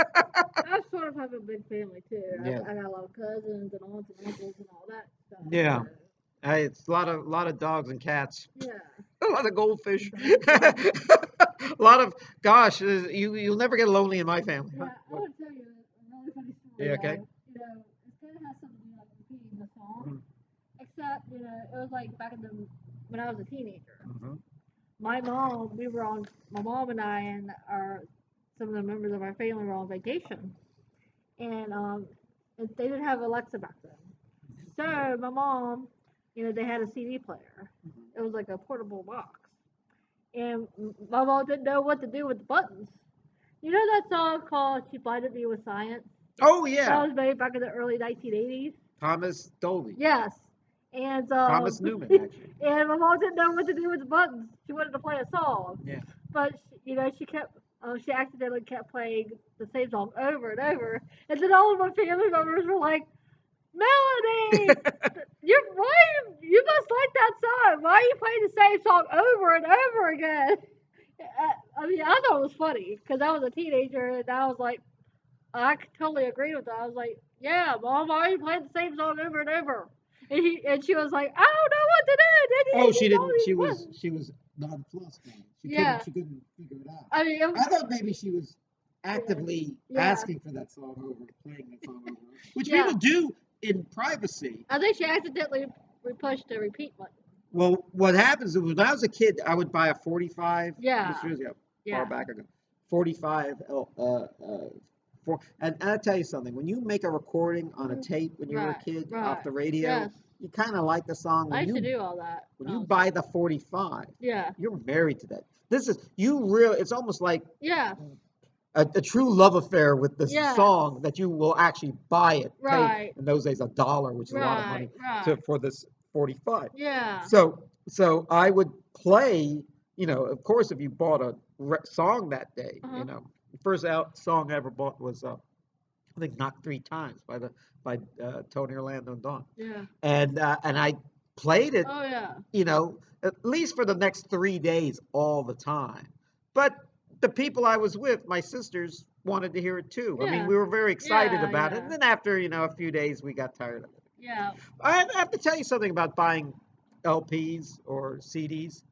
[SPEAKER 1] I sort of have a big family too.
[SPEAKER 2] Yeah,
[SPEAKER 1] I got a lot of cousins and aunts and uncles and all that stuff.
[SPEAKER 2] yeah.
[SPEAKER 1] So
[SPEAKER 2] It's a lot of dogs and cats.
[SPEAKER 1] yeah,
[SPEAKER 2] A lot of goldfish.
[SPEAKER 1] dogs, yeah,
[SPEAKER 2] A lot of gosh, you'll never get lonely in my family. Huh?
[SPEAKER 1] yeah. I
[SPEAKER 2] What?
[SPEAKER 1] want to tell you a really funny story
[SPEAKER 2] Yeah, okay.
[SPEAKER 1] though. You know, it's gonna have something to do like repeating the song,
[SPEAKER 2] Mhm,
[SPEAKER 1] except it was like back in the when I was a teenager.
[SPEAKER 2] mhm,
[SPEAKER 1] My mom and I and our some of the members of our family were on vacation, and they didn't have Alexa back then. So my mom, they had a CD player.
[SPEAKER 2] mhm.
[SPEAKER 1] It was like a portable box, and my mom didn't know what to do with the buttons. You know that song called "She Blinded Me with Science"?
[SPEAKER 2] Oh
[SPEAKER 1] That
[SPEAKER 2] yeah,
[SPEAKER 1] was made back in the early 1980s.
[SPEAKER 2] Thomas Dolby,
[SPEAKER 1] Yes, and
[SPEAKER 2] Thomas Newman actually.
[SPEAKER 1] and my mom didn't know what to do with the buttons. She wanted to play a song,
[SPEAKER 2] Yeah.
[SPEAKER 1] but she accidentally kept playing the same song over and over, and then all of my family members were like, Melanie, you must like that song. Why are you playing the same song over and over again? I mean, I thought it was funny because I was a teenager and I was like, I totally agreed with that. I was like, yeah, Mom, why are you playing the same song over and over? And she was like, I don't know what to do.
[SPEAKER 2] Oh,
[SPEAKER 1] They
[SPEAKER 2] she
[SPEAKER 1] need all
[SPEAKER 2] didn't.
[SPEAKER 1] these buttons.
[SPEAKER 2] She was nonplussed. Now.
[SPEAKER 1] Yeah.
[SPEAKER 2] She couldn't figure it out.
[SPEAKER 1] I mean, it was,
[SPEAKER 2] I thought maybe she was
[SPEAKER 1] yeah,
[SPEAKER 2] actively
[SPEAKER 1] yeah,
[SPEAKER 2] asking for that song over, playing that song over, which
[SPEAKER 1] yeah.
[SPEAKER 2] people do in privacy.
[SPEAKER 1] I think she accidentally pushed the repeat button.
[SPEAKER 2] Well, what happens is when I was a kid, I would buy a 45.
[SPEAKER 1] Yeah,
[SPEAKER 2] This was far
[SPEAKER 1] yeah.
[SPEAKER 2] back ago. 45 and I'll tell you something. When you make a recording on a
[SPEAKER 1] Mhm.
[SPEAKER 2] tape when you were a
[SPEAKER 1] Right,
[SPEAKER 2] kid off
[SPEAKER 1] right.
[SPEAKER 2] the radio,
[SPEAKER 1] Yes.
[SPEAKER 2] you kind of like the song.
[SPEAKER 1] I used to do all that
[SPEAKER 2] When
[SPEAKER 1] when I
[SPEAKER 2] you
[SPEAKER 1] was
[SPEAKER 2] buy
[SPEAKER 1] little.
[SPEAKER 2] the 45,
[SPEAKER 1] Yeah,
[SPEAKER 2] you're married to that. This is you real. It's almost like
[SPEAKER 1] yeah,
[SPEAKER 2] a true love affair with the
[SPEAKER 1] yes.
[SPEAKER 2] song that you will actually buy it, pay
[SPEAKER 1] Right,
[SPEAKER 2] in those days $1, which is a lot of
[SPEAKER 1] right,
[SPEAKER 2] money
[SPEAKER 1] right.
[SPEAKER 2] for this 45.
[SPEAKER 1] Yeah.
[SPEAKER 2] So I would play, of course, if you bought a song that day,
[SPEAKER 1] Uh-huh.
[SPEAKER 2] the first song I ever bought was I think "Knock Three Times" by Tony Orlando and Dawn,
[SPEAKER 1] Yeah.
[SPEAKER 2] and I played it,
[SPEAKER 1] Oh yeah.
[SPEAKER 2] at least for the next 3 days all the time. But the people I was with, my sisters, wanted to hear it too. I mean,
[SPEAKER 1] Yeah.
[SPEAKER 2] we were very excited
[SPEAKER 1] Yeah,
[SPEAKER 2] about it,
[SPEAKER 1] yeah.
[SPEAKER 2] and then after a few days, we got tired of it.
[SPEAKER 1] Yeah.
[SPEAKER 2] I have to tell you something about buying LPs or CDs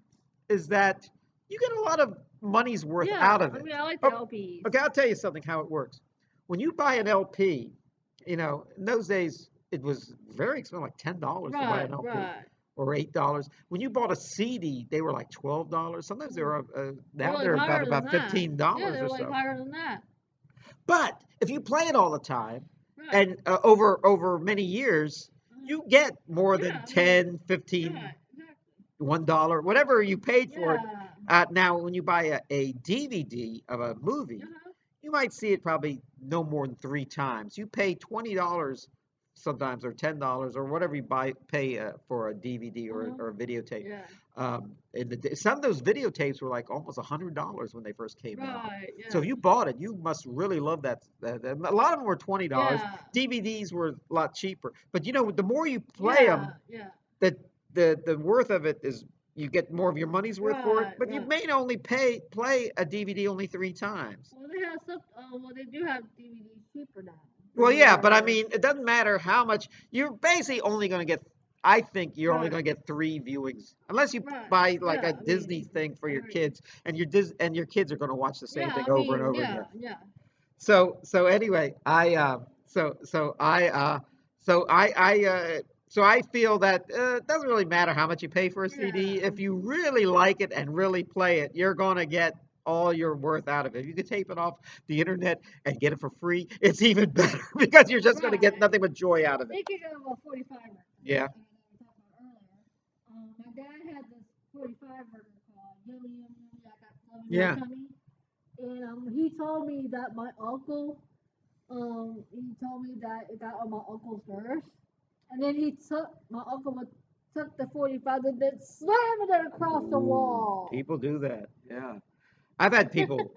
[SPEAKER 2] is that you get a lot of money's worth out
[SPEAKER 1] Yeah.
[SPEAKER 2] of
[SPEAKER 1] I
[SPEAKER 2] it.
[SPEAKER 1] mean, I like the
[SPEAKER 2] Oh,
[SPEAKER 1] LPs.
[SPEAKER 2] okay, I'll tell you something how it works. When you buy an LP, in those days it was very expensive, like $10 to buy
[SPEAKER 1] Right,
[SPEAKER 2] an LP
[SPEAKER 1] right.
[SPEAKER 2] or $8. When you bought a CD, they were like $12. Sometimes they
[SPEAKER 1] Mm.
[SPEAKER 2] were
[SPEAKER 1] They were
[SPEAKER 2] now
[SPEAKER 1] like
[SPEAKER 2] they're
[SPEAKER 1] higher than
[SPEAKER 2] about
[SPEAKER 1] that. Yeah,
[SPEAKER 2] $15
[SPEAKER 1] they
[SPEAKER 2] or
[SPEAKER 1] were like
[SPEAKER 2] so.
[SPEAKER 1] higher than that.
[SPEAKER 2] But if you play it all the time
[SPEAKER 1] Right.
[SPEAKER 2] and over many years,
[SPEAKER 1] Uh-huh.
[SPEAKER 2] you get more than
[SPEAKER 1] Yeah, I mean,
[SPEAKER 2] 10, 15,
[SPEAKER 1] right, exactly.
[SPEAKER 2] $1, whatever you paid for it.
[SPEAKER 1] Yeah.
[SPEAKER 2] Now, when you buy a DVD of a movie,
[SPEAKER 1] Uh-huh.
[SPEAKER 2] you might see it probably no more than 3 times. You pay $20 sometimes, or $10, or whatever you pay for a DVD
[SPEAKER 1] Uh-huh.
[SPEAKER 2] or a videotape.
[SPEAKER 1] Yeah.
[SPEAKER 2] Some of those videotapes were like almost $100 when they first came out.
[SPEAKER 1] Right.
[SPEAKER 2] So
[SPEAKER 1] Yeah.
[SPEAKER 2] if you bought it, you must really love that. A lot of them were $20.
[SPEAKER 1] Yeah.
[SPEAKER 2] DVDs were a lot cheaper. But the more you play
[SPEAKER 1] Yeah.
[SPEAKER 2] them,
[SPEAKER 1] Yeah.
[SPEAKER 2] the the worth of it is you get more of your money's worth for it.
[SPEAKER 1] Right.
[SPEAKER 2] But you
[SPEAKER 1] Right.
[SPEAKER 2] may only play a DVD only 3 times.
[SPEAKER 1] Well, they have some. Well, they do have DVDs cheaper now
[SPEAKER 2] Well,
[SPEAKER 1] than they
[SPEAKER 2] yeah, but I
[SPEAKER 1] were.
[SPEAKER 2] mean, it doesn't matter how much. You're basically only going to get. I think you're only
[SPEAKER 1] Right.
[SPEAKER 2] going to get 3 viewings, unless you
[SPEAKER 1] Right.
[SPEAKER 2] buy like a
[SPEAKER 1] Yeah. I mean,
[SPEAKER 2] Disney thing for
[SPEAKER 1] I
[SPEAKER 2] your
[SPEAKER 1] agree.
[SPEAKER 2] kids, and your kids are going to watch the same
[SPEAKER 1] Yeah.
[SPEAKER 2] thing
[SPEAKER 1] I
[SPEAKER 2] over and
[SPEAKER 1] mean.
[SPEAKER 2] over
[SPEAKER 1] Yeah.
[SPEAKER 2] again.
[SPEAKER 1] Yeah.
[SPEAKER 2] So anyway, so I feel that it doesn't really matter how much you pay for a CD.
[SPEAKER 1] Yeah.
[SPEAKER 2] If you really like it and really play it, you're gonna get all your worth out of it. If you could tape it off the internet and get it for free, it's even better because you're just gonna get
[SPEAKER 1] Right.
[SPEAKER 2] nothing but joy out of it.
[SPEAKER 1] Speaking of a 45 record,
[SPEAKER 2] Yeah.
[SPEAKER 1] we talked about earlier, my dad had this 45 record called Yummy Yummy Yummy, I Got Love in My
[SPEAKER 2] Yeah.
[SPEAKER 1] Tummy. And he told me that he told me that it got on my uncle's nerves. And then my uncle took the 45 and then slammed it across the
[SPEAKER 2] Ooh,
[SPEAKER 1] wall.
[SPEAKER 2] people do that. Yeah. I've had people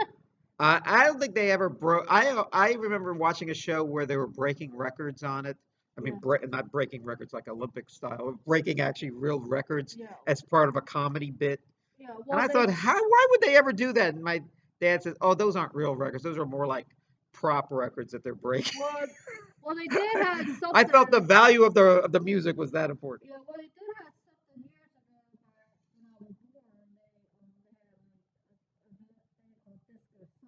[SPEAKER 2] I don't think they ever broke. I remember watching a show where they were breaking records on it. I mean,
[SPEAKER 1] Yeah,
[SPEAKER 2] not breaking records like Olympic style, breaking actually real records
[SPEAKER 1] yeah,
[SPEAKER 2] as part of a comedy bit.
[SPEAKER 1] yeah.
[SPEAKER 2] And
[SPEAKER 1] Well,
[SPEAKER 2] I
[SPEAKER 1] they
[SPEAKER 2] thought, why would they ever do that? And my dad said, "Oh, those aren't real records. Those are more like prop records that they're breaking."
[SPEAKER 1] well, well they did have
[SPEAKER 2] I thought the
[SPEAKER 1] something.
[SPEAKER 2] value of the music was that important.
[SPEAKER 1] Yeah, well they did have something years ago where when I was born, they had like a thing called disco.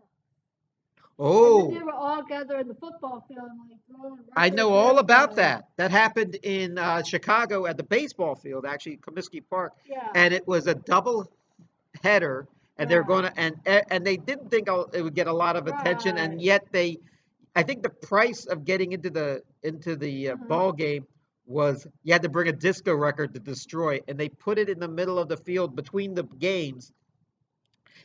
[SPEAKER 1] And then they
[SPEAKER 2] Oh,
[SPEAKER 1] were all gathered in the football field, like throwing
[SPEAKER 2] I
[SPEAKER 1] record
[SPEAKER 2] know all about
[SPEAKER 1] discos.
[SPEAKER 2] that. That happened in Chicago at the baseball field, actually, Comiskey Park,
[SPEAKER 1] Yeah,
[SPEAKER 2] and it was a double header, and they're
[SPEAKER 1] right,
[SPEAKER 2] going to and they didn't think it would get a lot of attention,
[SPEAKER 1] right.
[SPEAKER 2] and yet they, I think the price of getting into the
[SPEAKER 1] Uh-huh.
[SPEAKER 2] ball game was you had to bring a disco record to destroy, and they put it in the middle of the field between the games.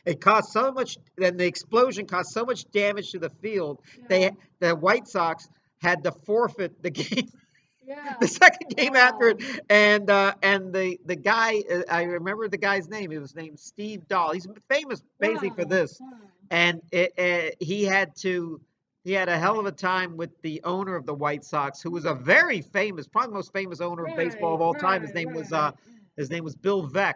[SPEAKER 2] It cost so much, and the explosion caused so much damage to the field.
[SPEAKER 1] Yeah,
[SPEAKER 2] They the White Sox had to forfeit the game,
[SPEAKER 1] yeah.
[SPEAKER 2] the second game after it,
[SPEAKER 1] Wow.
[SPEAKER 2] and the guy, I remember the guy's name. It was named Steve Dahl. He's famous basically for
[SPEAKER 1] Wow.
[SPEAKER 2] this,
[SPEAKER 1] Wow.
[SPEAKER 2] and he had a hell of a time with the owner of the White Sox, who was a very famous, probably the most famous owner of baseball
[SPEAKER 1] Right,
[SPEAKER 2] of all time.
[SPEAKER 1] right, right,
[SPEAKER 2] His name was Bill Veeck,
[SPEAKER 1] right,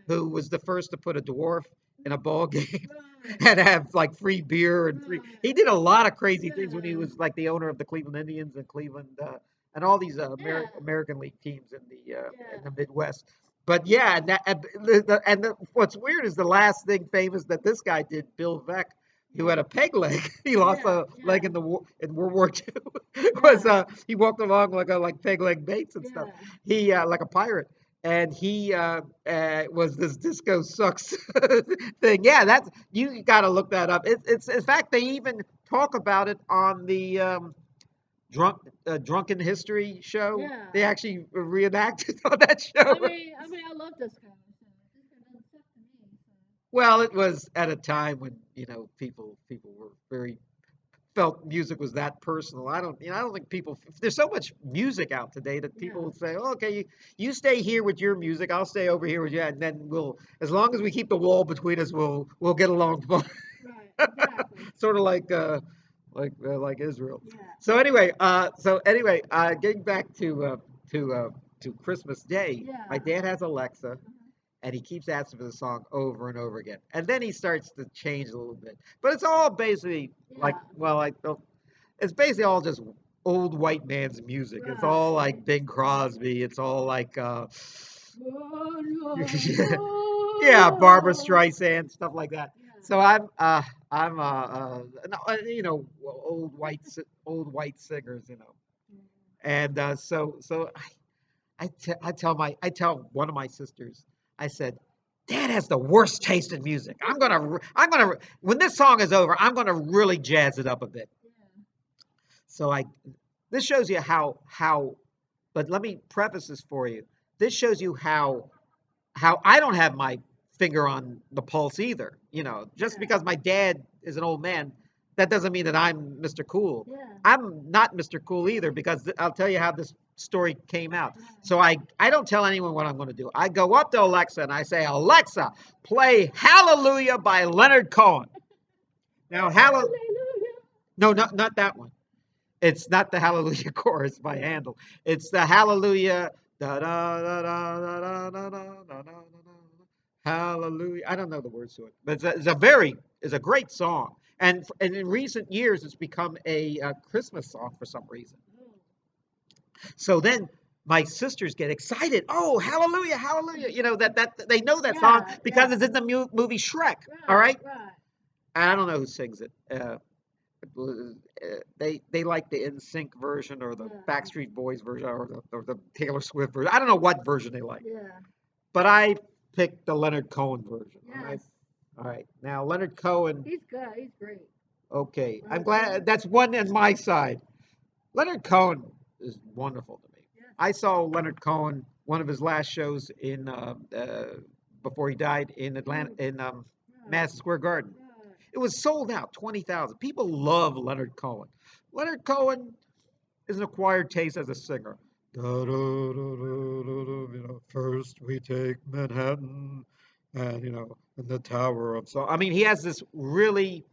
[SPEAKER 2] who was the first to put a dwarf in a ball game
[SPEAKER 1] right,
[SPEAKER 2] and have like free beer and free.
[SPEAKER 1] right.
[SPEAKER 2] He did a lot of crazy things when he
[SPEAKER 1] Yeah,
[SPEAKER 2] was like the owner of the Cleveland Indians and Cleveland and all these
[SPEAKER 1] yeah,
[SPEAKER 2] American League teams in
[SPEAKER 1] yeah,
[SPEAKER 2] the Midwest. But yeah, what's weird is the last thing famous that this guy did, Bill Veeck, who had a peg leg. He lost
[SPEAKER 1] yeah,
[SPEAKER 2] a leg
[SPEAKER 1] yeah,
[SPEAKER 2] in World War II. Was
[SPEAKER 1] yeah,
[SPEAKER 2] he walked along like peg leg baits and stuff.
[SPEAKER 1] yeah,
[SPEAKER 2] He like a pirate, and he was this disco sucks thing. Yeah, that's you got to look that up. It's in fact they even talk about it on the drunken history show.
[SPEAKER 1] yeah.
[SPEAKER 2] They actually reenacted on that show.
[SPEAKER 1] I love disco. So disco doesn't suck to me.
[SPEAKER 2] Well, it was at a time when people were very felt music was that personal. I don't think people. There's so much music out today that
[SPEAKER 1] So
[SPEAKER 2] people
[SPEAKER 1] yeah,
[SPEAKER 2] will say, oh, okay, you stay here with your music, I'll stay over here with you, and then as long as we keep the wall between us, we'll get along fine.
[SPEAKER 1] right, exactly.
[SPEAKER 2] Sort of like Israel.
[SPEAKER 1] Yeah,
[SPEAKER 2] Getting back to to Christmas Day, my
[SPEAKER 1] yeah,
[SPEAKER 2] dad has Alexa,
[SPEAKER 1] uh-huh.
[SPEAKER 2] and he keeps asking for the song over and over again. And then he starts to change a little bit. But it's all basically like,
[SPEAKER 1] Yeah,
[SPEAKER 2] well, it's basically all just old white man's music. It's all
[SPEAKER 1] right.
[SPEAKER 2] like Bing Crosby. It's all like,
[SPEAKER 1] Yeah,
[SPEAKER 2] yeah, Barbara Streisand, stuff like that.
[SPEAKER 1] yeah,
[SPEAKER 2] So I'm no, old white singers, and I tell one of my sisters, I said, Dad has the worst taste in music. When this song is over, I'm gonna really jazz it up a bit.
[SPEAKER 1] yeah,
[SPEAKER 2] So this shows you but let me preface this for you. This shows you how I don't have my finger on the pulse either. Just
[SPEAKER 1] yeah,
[SPEAKER 2] because my dad is an old man, that doesn't mean that I'm Mr. Cool.
[SPEAKER 1] yeah.
[SPEAKER 2] I'm not Mr. Cool either because I'll tell you how this story came out.
[SPEAKER 1] Right.
[SPEAKER 2] So I don't tell anyone what I'm going to do. I go up to Alexa and I say, Alexa, play Hallelujah by Leonard Cohen. Now,
[SPEAKER 1] Hallelujah.
[SPEAKER 2] no, not that one. It's not the Hallelujah chorus by
[SPEAKER 1] Yeah.
[SPEAKER 2] Handel. It's the Hallelujah. Da, da, da, da, da, da, da, da, da, da, Hallelujah. I don't know the words to it, but it's a great song. And in recent years, it's become a Christmas song for some reason.
[SPEAKER 1] Oh.
[SPEAKER 2] So then my sisters get excited. Oh, Hallelujah, Hallelujah! That they know that song
[SPEAKER 1] Yeah,
[SPEAKER 2] because
[SPEAKER 1] yeah.
[SPEAKER 2] it's in the movie Shrek. All
[SPEAKER 1] Right,
[SPEAKER 2] right.
[SPEAKER 1] right.
[SPEAKER 2] I don't know who sings it. They like the NSYNC version or the
[SPEAKER 1] Yeah,
[SPEAKER 2] Backstreet Boys version or the Taylor Swift version. I don't know what version they like,
[SPEAKER 1] yeah.
[SPEAKER 2] but I picked the Leonard Cohen version. All right,
[SPEAKER 1] Yes.
[SPEAKER 2] all right. Now Leonard Cohen.
[SPEAKER 1] He's good. He's great.
[SPEAKER 2] Okay, I'm
[SPEAKER 1] Leonard
[SPEAKER 2] glad
[SPEAKER 1] Cohen.
[SPEAKER 2] that's one on my side. Leonard Cohen is wonderful to me.
[SPEAKER 1] Yes.
[SPEAKER 2] I saw Leonard Cohen one of his last shows in before he died in Atlanta
[SPEAKER 1] Mm,
[SPEAKER 2] in
[SPEAKER 1] right,
[SPEAKER 2] Madison Square Garden.
[SPEAKER 1] right.
[SPEAKER 2] It was sold out, 20,000. People love Leonard Cohen. Leonard Cohen is an acquired taste as a singer. Da, da, da, da, da, da, first we take Manhattan and and the Tower of Song. I mean, he has this really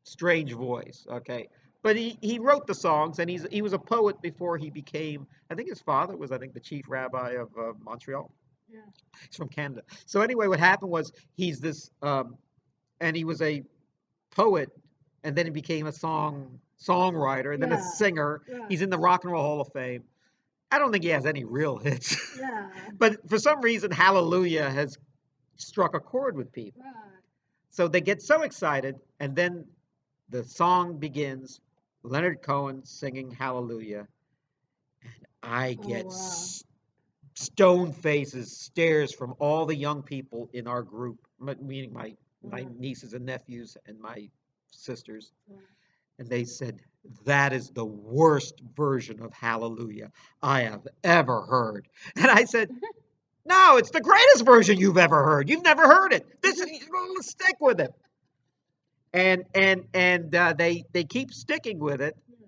[SPEAKER 2] strange voice. Okay, but he wrote the songs, and he was a poet before he became. I think his father was, I think, the chief rabbi of Montreal.
[SPEAKER 1] Yeah.
[SPEAKER 2] He's from Canada. So anyway, what happened was he's this, and he was a poet, and then he became a songwriter, and then a
[SPEAKER 1] Yeah.
[SPEAKER 2] singer.
[SPEAKER 1] Right.
[SPEAKER 2] He's in the Rock and Roll Hall of Fame. I don't think he has any real hits,
[SPEAKER 1] Yeah.
[SPEAKER 2] but for some reason, Hallelujah has struck a chord with people.
[SPEAKER 1] Right.
[SPEAKER 2] So they get so excited, and then the song begins. Leonard Cohen singing Hallelujah. I
[SPEAKER 1] Oh
[SPEAKER 2] get
[SPEAKER 1] wow.
[SPEAKER 2] stone faces, stares from all the young people in our group, meaning my
[SPEAKER 1] Right.
[SPEAKER 2] nieces and nephews and my sisters.
[SPEAKER 1] Right.
[SPEAKER 2] And they said, that is the worst version of Hallelujah I have ever heard. And I said, no, it's the greatest version you've ever heard. You've never heard it. This is, stick with it. And they keep sticking with it,
[SPEAKER 1] Yeah.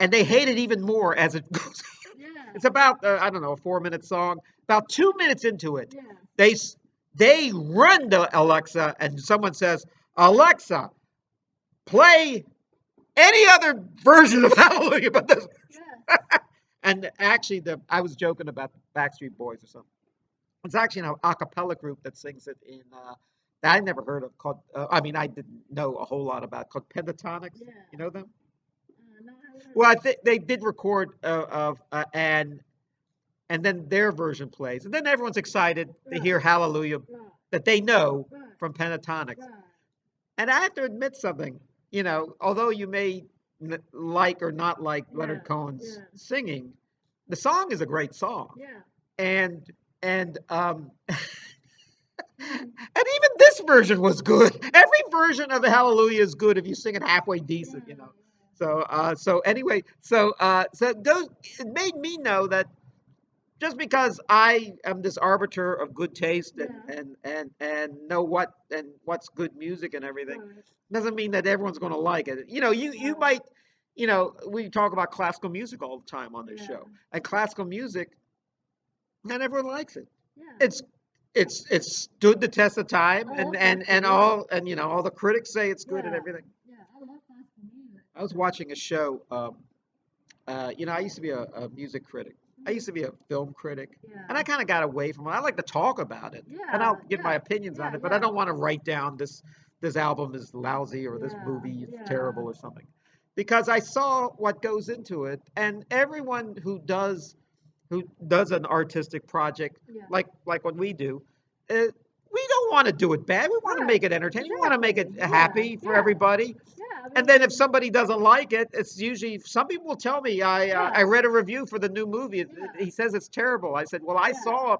[SPEAKER 2] and they hate it even more as it goes.
[SPEAKER 1] Yeah.
[SPEAKER 2] It's about I don't know, a 4 minute song. About 2 minutes into it,
[SPEAKER 1] Yeah.
[SPEAKER 2] they they run to Alexa, and someone says, Alexa, play any other version of Hallelujah but this.
[SPEAKER 1] Yeah.
[SPEAKER 2] And actually, I was joking about the Backstreet Boys or something. It's actually an a cappella group that sings it in that I never heard of called. I mean, I didn't know a whole lot about called Pentatonics.
[SPEAKER 1] Yeah.
[SPEAKER 2] You know them?
[SPEAKER 1] No, I haven't heard of
[SPEAKER 2] Well, I
[SPEAKER 1] it.
[SPEAKER 2] think they did record of and then their version plays, and then everyone's excited to
[SPEAKER 1] Right.
[SPEAKER 2] hear Hallelujah
[SPEAKER 1] Right.
[SPEAKER 2] that they know
[SPEAKER 1] Right.
[SPEAKER 2] from Pentatonics.
[SPEAKER 1] Right.
[SPEAKER 2] And I have to admit something, although you may like or not like
[SPEAKER 1] Yeah.
[SPEAKER 2] Leonard Cohen's
[SPEAKER 1] Yeah.
[SPEAKER 2] singing, the song is a great song.
[SPEAKER 1] Yeah.
[SPEAKER 2] And and even this version was good. Every version of Hallelujah is good if you sing it halfway decent,
[SPEAKER 1] Yeah.
[SPEAKER 2] So anyway, so it goes. It made me know that just because I am this arbiter of good taste
[SPEAKER 1] Yeah.
[SPEAKER 2] and know what's good music and everything,
[SPEAKER 1] Right.
[SPEAKER 2] doesn't mean that everyone's going to like it. You
[SPEAKER 1] Right.
[SPEAKER 2] might, we talk about classical music all the time on this
[SPEAKER 1] Yeah.
[SPEAKER 2] show, and classical music, not everyone likes it.
[SPEAKER 1] Yeah.
[SPEAKER 2] It's it's stood the test of time,
[SPEAKER 1] I
[SPEAKER 2] and
[SPEAKER 1] love
[SPEAKER 2] and
[SPEAKER 1] classical
[SPEAKER 2] and
[SPEAKER 1] music.
[SPEAKER 2] all and all the critics say it's good and
[SPEAKER 1] Yeah.
[SPEAKER 2] everything.
[SPEAKER 1] Yeah. I love classical music.
[SPEAKER 2] I was watching a show. I used to be a music critic. I
[SPEAKER 1] Mhm.
[SPEAKER 2] used to be a film critic, and
[SPEAKER 1] Yeah.
[SPEAKER 2] I kind of got away from it. I like to talk about it, and
[SPEAKER 1] Yeah.
[SPEAKER 2] I'll give my
[SPEAKER 1] Yeah.
[SPEAKER 2] opinions on
[SPEAKER 1] Yeah.
[SPEAKER 2] it, but I
[SPEAKER 1] Yeah.
[SPEAKER 2] don't want to write down this album is lousy or this
[SPEAKER 1] Yeah.
[SPEAKER 2] movie is
[SPEAKER 1] Yeah.
[SPEAKER 2] terrible or something, because I saw what goes into it, and everyone who does an artistic project
[SPEAKER 1] Yeah.
[SPEAKER 2] like what we do, we don't want to do it bad. We want to
[SPEAKER 1] Right.
[SPEAKER 2] make it entertaining. We want to make
[SPEAKER 1] Exactly.
[SPEAKER 2] it
[SPEAKER 1] Yeah.
[SPEAKER 2] happy for
[SPEAKER 1] Yeah.
[SPEAKER 2] everybody.
[SPEAKER 1] Yeah. I
[SPEAKER 2] And then if
[SPEAKER 1] mean.
[SPEAKER 2] somebody doesn't like it, it's usually some people will tell me I
[SPEAKER 1] Yeah.
[SPEAKER 2] read a review for the new movie.
[SPEAKER 1] Yeah.
[SPEAKER 2] He says it's terrible. I said, well, I
[SPEAKER 1] Yeah.
[SPEAKER 2] saw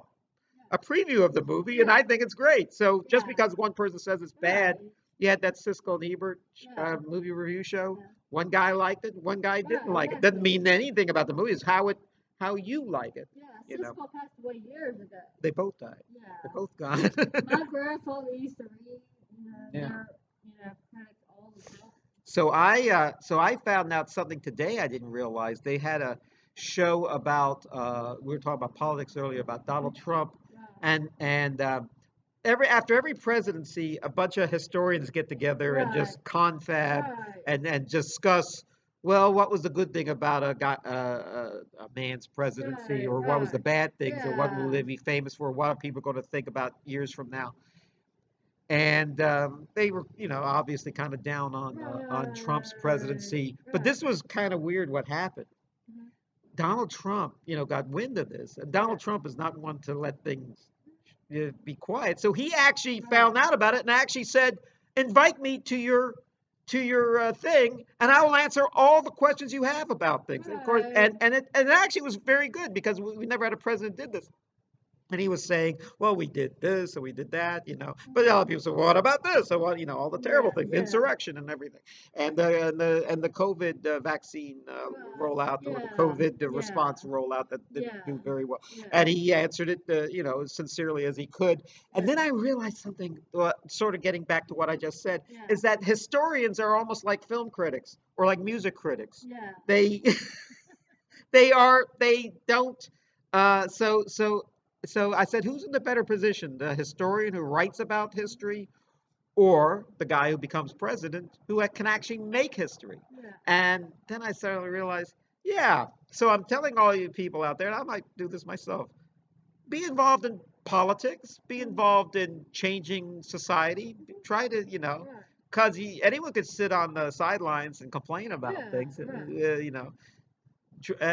[SPEAKER 2] a preview of the movie and
[SPEAKER 1] Yeah.
[SPEAKER 2] I think it's great. So just
[SPEAKER 1] Yeah.
[SPEAKER 2] because one person says it's bad,
[SPEAKER 1] Right.
[SPEAKER 2] you had that Siskel and Ebert
[SPEAKER 1] Yeah.
[SPEAKER 2] movie review show.
[SPEAKER 1] Yeah.
[SPEAKER 2] One guy liked it, one guy didn't
[SPEAKER 1] Right.
[SPEAKER 2] like it. Doesn't
[SPEAKER 1] Exactly.
[SPEAKER 2] mean anything about the movie. It's how you like it.
[SPEAKER 1] Yeah.
[SPEAKER 2] You know,
[SPEAKER 1] Cisco passed away years ago.
[SPEAKER 2] they both died. They're
[SPEAKER 1] Yeah.
[SPEAKER 2] both gone.
[SPEAKER 1] My grandfather used to read,
[SPEAKER 2] Yeah.
[SPEAKER 1] their, critics all the time.
[SPEAKER 2] So I found out something today I didn't realize. They had a show about we were talking about politics earlier about Donald Trump,
[SPEAKER 1] Right.
[SPEAKER 2] and after every presidency, a bunch of historians get together and
[SPEAKER 1] Right.
[SPEAKER 2] just confab
[SPEAKER 1] Right.
[SPEAKER 2] and discuss. Well, what was the good thing about a man's presidency,
[SPEAKER 1] Right.
[SPEAKER 2] or what was the
[SPEAKER 1] Right.
[SPEAKER 2] bad things, or what will
[SPEAKER 1] Yeah.
[SPEAKER 2] they be famous for? What are people going to think about years from now? And they were, obviously kind of down on Trump's
[SPEAKER 1] Right.
[SPEAKER 2] presidency. But
[SPEAKER 1] Right.
[SPEAKER 2] this was kind of weird what happened.
[SPEAKER 1] Mhm.
[SPEAKER 2] Donald Trump, got wind of this, and
[SPEAKER 1] Yeah.
[SPEAKER 2] Donald Trump is not one to let things be quiet. So he actually
[SPEAKER 1] Right.
[SPEAKER 2] found out about it and actually said, "Invite me to your thing, and I will answer all the questions you have about things." And of course,
[SPEAKER 1] Right.
[SPEAKER 2] and it actually was very good because we never had a president did this. And he was saying, well, we did this and we did that. But other people said, well, what about this? So what, all the terrible
[SPEAKER 1] Yeah.
[SPEAKER 2] things,
[SPEAKER 1] Yeah.
[SPEAKER 2] insurrection and everything, and the COVID vaccine
[SPEAKER 1] Right.
[SPEAKER 2] rollout, or the
[SPEAKER 1] Yeah.
[SPEAKER 2] COVID
[SPEAKER 1] Yeah.
[SPEAKER 2] response rollout that didn't
[SPEAKER 1] Yeah.
[SPEAKER 2] do very well.
[SPEAKER 1] Yeah.
[SPEAKER 2] And he answered it, as sincerely as he could. And then
[SPEAKER 1] Yeah.
[SPEAKER 2] I realized something, sort of getting back to what I just said,
[SPEAKER 1] Yeah.
[SPEAKER 2] is that historians are almost like film critics or like music critics.
[SPEAKER 1] Yeah.
[SPEAKER 2] They they don't so I said, who's in the better position, the historian who writes about history or the guy who becomes president who can actually make history.
[SPEAKER 1] Yeah.
[SPEAKER 2] And then I suddenly realized, yeah. So I'm telling all you people out there, and I might do this myself, be involved in politics, be
[SPEAKER 1] Mhm.
[SPEAKER 2] involved in changing society, try to,
[SPEAKER 1] Right.
[SPEAKER 2] because anyone could sit on the sidelines and complain about
[SPEAKER 1] Yeah.
[SPEAKER 2] things,
[SPEAKER 1] Right.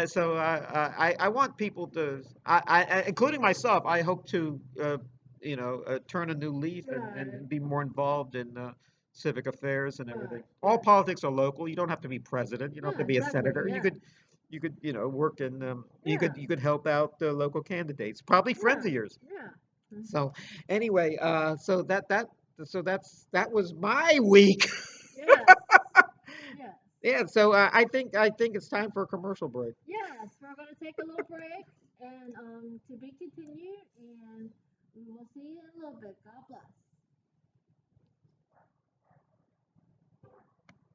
[SPEAKER 2] so I want people to, including myself, I hope to, turn a new leaf
[SPEAKER 1] Right.
[SPEAKER 2] and be more involved in civic affairs and everything.
[SPEAKER 1] Right.
[SPEAKER 2] All
[SPEAKER 1] Yeah.
[SPEAKER 2] politics are local. You don't have to be president. You don't have
[SPEAKER 1] Yeah.
[SPEAKER 2] to be a
[SPEAKER 1] Exactly.
[SPEAKER 2] senator.
[SPEAKER 1] Yeah.
[SPEAKER 2] You could, work in,
[SPEAKER 1] Yeah.
[SPEAKER 2] you could help out the local candidates, probably friends
[SPEAKER 1] Yeah.
[SPEAKER 2] of yours.
[SPEAKER 1] Yeah. Mhm.
[SPEAKER 2] So anyway, that was my week.
[SPEAKER 1] Yes. Yes.
[SPEAKER 2] Yeah, so I think it's time for a commercial break.
[SPEAKER 1] Yes. We're going to take a little break and to be continued, and we will see you in a little bit. God bless.